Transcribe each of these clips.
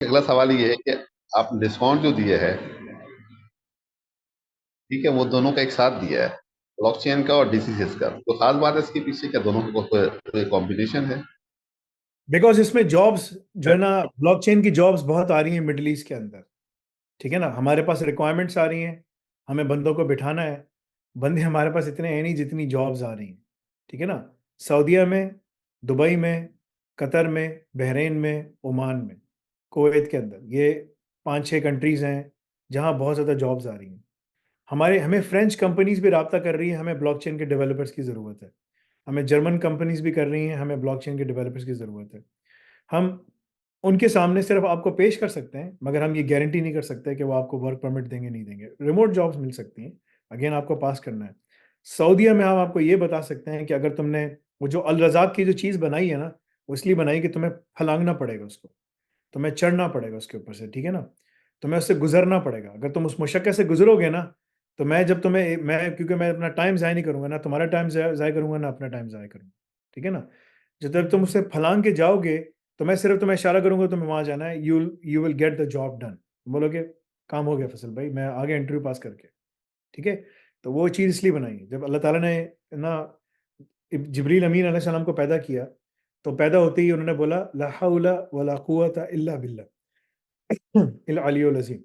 अगला सवाल ये है कि आप डिस्काउंट जो दिए है, ठीक है, वो दोनों का एक साथ दिया है, ब्लॉकचेन का और डीसीएस का। तो खास बात है इसके पीछे, क्या दोनों का कोई कॉम्बिनेशन है? बिकॉज इसमें जॉब्स जो है ना, ब्लॉकचेन की जॉब्स बहुत आ रही हैं मिडिल ईस्ट के अंदर। ठीक है ना, हमारे पास रिक्वायरमेंट्स आ रही हैं, हमें बंदों को बिठाना है। बंदे हमारे पास इतने हैं नहीं जितनी जॉब्स आ रही हैं। ठीक है ना, सऊदीया में, दुबई में, कतर में, बहरीन में, ओमान में, कुवैत के अंदर, ये 5-6 कंट्रीज हैं जहाँ बहुत ज़्यादा जॉब्स आ रही हैं। हमें फ्रेंच कंपनीज भी रब्ता कर रही हैं, हमें ब्लॉकचेन के डेवलपर्स की ज़रूरत है। हमें जर्मन कंपनीज भी कर रही हैं, हमें ब्लॉकचेन के डेवलपर्स की ज़रूरत है। हम उनके सामने सिर्फ आपको पेश कर सकते हैं, मगर हम ये गारंटी नहीं कर सकते कि वो आपको वर्क परमिट देंगे नहीं देंगे। रिमोट जॉब्स मिल सकती हैं, अगेन आपको पास करना है। सऊदीया में हम आपको ये बता सकते हैं कि अगर तुमने वो जो अल रज़ाक की जो चीज़ बनाई है ना, वो इसलिए बनाई कि तुम्हें फलांगना पड़ेगा उसको, तुम्हें चढ़ना पड़ेगा उसके ऊपर से। ठीक है ना, तुम्हें उससे गुजरना पड़ेगा। अगर तुम उस मुशक्क़त से गुजरोगे ना, तो मैं क्योंकि मैं अपना टाइम ज़ाया नहीं करूंगा ना, तुम्हारा टाइम ज़ाया करूंगा ना, अपना टाइम ज़ाया करूंगा। ठीक है ना, जब तुम उससे फलांग के जाओगे, तो मैं सिर्फ तुम्हें इशारा करूंगा, तुम्हें वहां जाना है, you will get the job done. बोलोगे काम हो गया फसल भाई, मैं आगे इंटरव्यू पास करके। ठीक है, तो वो चीज़ इसलिए बनाई है। जब अल्लाह ताला ने ना जिब्रील अमीन अलैहिस्सलाम को पैदा किया, तो पैदा होते ही उन्होंने बोला ला हौला वला कुव्वता इल्ला बिल्लाह इल अलियुल अज़ीम।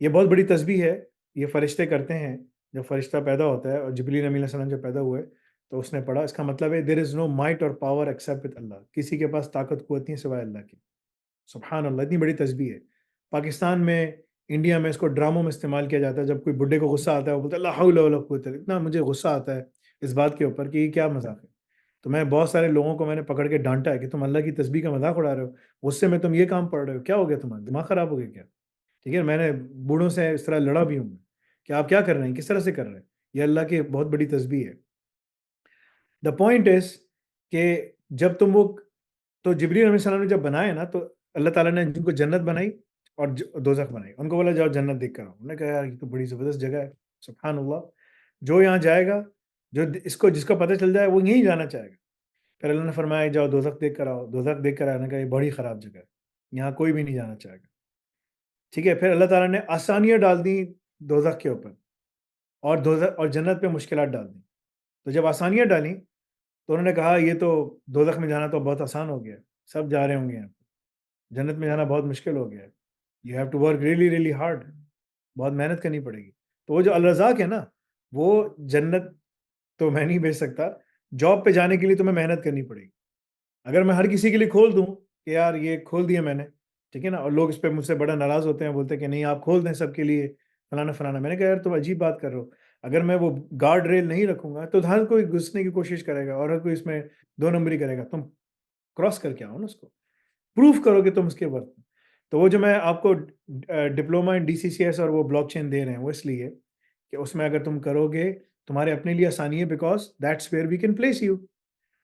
ये बहुत बड़ी तस्बीह है, ये फरिश्ते करते हैं। जब फरिश्ता पैदा होता है और जिब्रील अमीन अलैहिस्सलाम जब पैदा हुए, तो उसने पढ़ा, इसका मतलब है देयर इज़ नो माइट और पावर एक्सेप्ट विद अल्लाह। किसी के पास ताकत कुव्वत नहीं है सिवाय अल्लाह की। सुभान अल्लाह, इतनी बड़ी तस्बीह है। पाकिस्तान में, इंडिया में इसको ड्रामों में इस्तेमाल किया जाता है। जब कोई बुड्ढे को गुस्सा आता है, वो बोलता है ला हौला वला कुव्वता। इतना मुझे गुस्सा आता है इस बात के ऊपर कि ये क्या मजाक है। तो मैं बहुत सारे लोगों को मैंने पकड़ के डांटा है कि तुम अल्लाह की तस्बीह का मजाक उड़ा रहे हो, गुस्से में तुम ये काम पढ़ रहे हो, क्या हो गया तुम्हारा, दिमाग खराब हो गया क्या। ठीक है, मैंने बूढ़ों से इस तरह लड़ा भी हूँ मैं, कि आप क्या कर रहे हैं, किस तरह से कर रहे हैं, ये अल्लाह की बहुत बड़ी तस्बीह है। द पॉइंट इज कि जब तुम वो, तो जिब्रील अलैहिस्सलाम ने जब बनाए ना, तो अल्लाह ताला ने जिनको जन्नत बनाई और दोजख बनाई, उनको बोला जाओ जन्नत देख कर आओ। उन्होंने कहा यार ये तो बड़ी ज़बरदस्त जगह है। सुभान अल्लाह, जो यहाँ जाएगा, जो इसको जिसको पता चल जाए वो यहीं जाना चाहेगा। फिर अल्लाह ने फरमाया जाओ दोजख देख कर आओ। दोजख देख कर आने का, ये बड़ी ख़राब जगह है, यहाँ कोई भी नहीं जाना चाहेगा। ठीक है, फिर अल्लाह ताला ने आसानियाँ डाल दी दोजख के ऊपर, और दोजख और जन्नत पे मुश्किलात डाल दी। तो जब आसानियाँ डाली, तो उन्होंने कहा ये तो दोजख में जाना तो बहुत आसान हो गया है, सब जा रहे होंगे यहाँ पे, जन्नत में जाना बहुत मुश्किल हो गया है। You have to work really really hard, बहुत मेहनत करनी पड़ेगी। तो वो जो अल रज़ाक है ना, वो जन्नत तो मैं नहीं भेज सकता, जॉब पे जाने के लिए तुम्हें मेहनत करनी पड़ेगी। अगर मैं हर किसी के लिए खोल दूँ कि यार ये खोल दिया मैंने, ठीक है ना, और लोग इस पे मुझसे बड़ा नाराज़ होते हैं, बोलते हैं कि नहीं आप खोल दें सबके लिए, फलाना-फलाना। मैंने कहा यार तुम अजीब बात कर रहे हो। अगर मैं वो गार्ड रेल नहीं रखूँगा, तो हर कोई घुसने की कोशिश करेगा और हर कोई इसमें 2 नंबरी करेगा। तुम क्रॉस करके आओ ना उसको, प्रूफ करो कि तुम उसके वर्थ हो। तो वो जो मैं आपको डिप्लोमा इन डीसीसीएस और वो ब्लॉकचेन दे रहे हैं, वो इसलिए कि उसमें अगर तुम करोगे, तुम्हारे अपने लिए आसानी है, because that's where we can place you.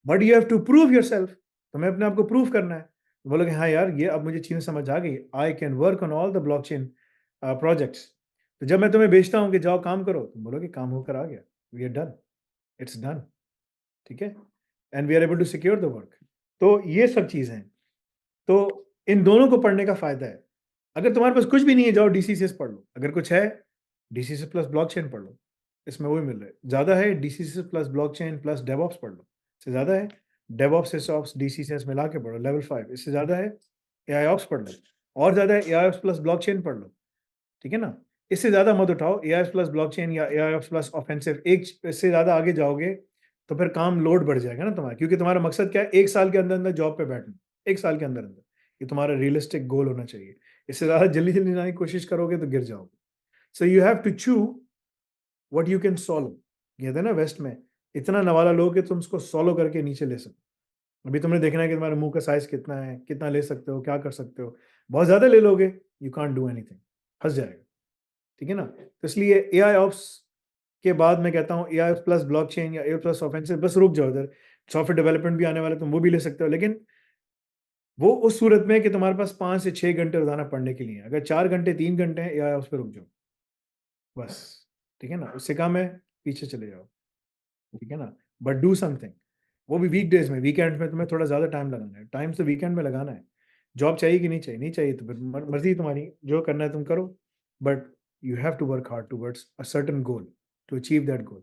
But you have to prove yourself, तुम्हें अपने आप को प्रूव करना है। तो बोलोगे हाँ यार, ये अब मुझे चीज़ें समझ आ गई, I can work on all the blockchain projects. तो जब मैं तुम्हें भेजता हूँ कि जाओ काम करो, तुम बोलोगे काम होकर आ गया, we are done, it's done. ठीक है, and we are able to secure the work. तो ये सब चीज़ें हैं। तो इन दोनों को पढ़ने का फ़ायदा है। अगर तुम्हारे पास कुछ भी नहीं है, जाओ डीसीसीएस पढ़ लो। अगर कुछ है, डीसीसीएस प्लस ब्लॉकचेन पढ़ लो, इसमें वो भी मिल रहा है। ज़्यादा है, डीसीसीएस प्लस ब्लॉकचेन प्लस डेवऑप्स पढ़ लो। इससे ज़्यादा है, डेवऑप्स, सिसऑप्स, डीसीसीएस मिला के पढ़ो, लेवल 5। इससे ज़्यादा है, एआईओप्स पढ़ लो। और ज़्यादा है, एआईओप्स प्लस ब्लॉकचेन पढ़ लो। ठीक है ना? इससे ज़्यादा मत उठाओ, एआईओप्स प्लस ब्लॉकचेन या एआईओप्स प्लस ऑफेंसिव। इससे ज़्यादा आगे जाओगे, तो फिर काम लोड बढ़ जाएगा ना तुम्हारा, क्योंकि तुम्हारा मकसद क्या है, 1 साल के अंदर-अंदर जॉब पे बैठना। 1 साल के अंदर-अंदर। ये तुम्हारा रियलिस्टिक गोल होना चाहिए। इससे ज़्यादा जल्दी-जल्दी जाने की कोशिश करोगे तो गिर जाओगे। So you have to choose what you can solve. कहते हैं ना वेस्ट में, इतना नवाला लो कि तुम उसको सॉलो करके नीचे ले सको। अभी तुमने देखना है कि तुम्हारे मुँह का साइज़ कितना है, कितना ले सकते हो, क्या कर सकते हो। बहुत ज़्यादा ले लोगे, यू कांट डू एनीथिंग, फँस जाएगा। ठीक है ना? तो इसलिए एआईओप्स के बाद मैं कहता हूँ एआई प्लस ब्लॉकचेन या एआई प्लस ऑफेंसिव, बस रुक जाओ इधर। सॉफ्टवेयर डेवलपमेंट भी आने वाला है, तुम वो भी ले सकते हो, लेकिन वो उस सूरत में कि तुम्हारे पास 5 से 6 घंटे रोज़ाना पढ़ने के लिए हैं। अगर 4 घंटे, 3 घंटे हैं, एआईओप्स पे रुक जाओ, बस। ठीक है ना? उससे कम है, पीछे चले जाओ। ठीक है ना? But do something. वो भी वीकडेज़ में, वीकेंड्स में तुम्हें थोड़ा ज़्यादा टाइम लगाना है। टाइम तो वीकेंड में लगाना है। जॉब चाहिए कि नहीं चाहिए? नहीं चाहिए तो फिर मर्जी तुम्हारी, जो करना है तुम करो, but you have to work hard towards a certain goal to achieve that goal.